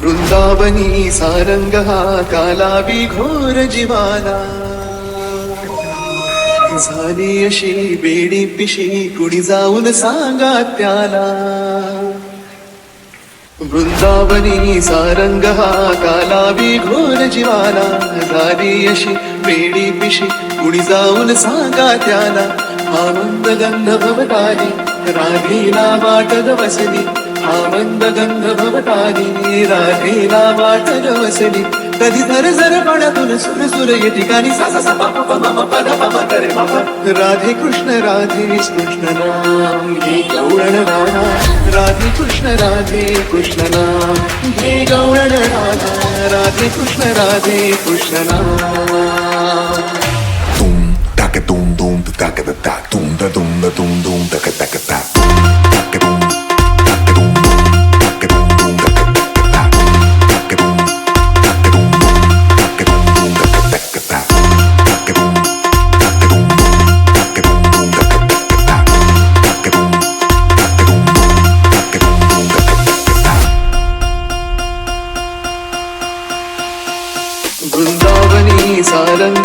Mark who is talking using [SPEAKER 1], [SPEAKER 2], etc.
[SPEAKER 1] वृंदावनी सारंग हा कालावी घोर जीवाला, झाली अशी बेडी पिशी कुणी जाऊन सांगा त्याला. वृंदावनी सारंग हा कालावी घोर जीवाला, झाली अशी बेडी पिशी कुणी जाऊन सांगा त्याला. हा मंद गंध भवतारी राधेला वाटत बसली, हा मंद गंध भवतारी राधेला वाटत बसली. कधी धर जर पाण्यातून सुर सुर ये ठिकाणी सा सा सा पा पा पा मा मा पा धा पा मा गा रे मा पा. राधे कृष्ण नाम घे गवळण राधा, राधे कृष्ण नाम घे गवळण राधा, राधे कृष्ण नाम.
[SPEAKER 2] Tum taka tum tum taka da ta tum da tum taka taka ta taka tum taka tum taka tum taka taka ta taka tum taka tum taka tum taka taka ta taka tum taka tum taka tum taka taka ta taka tum taka tum taka tum taka taka ta.
[SPEAKER 1] Vrindavani Sarang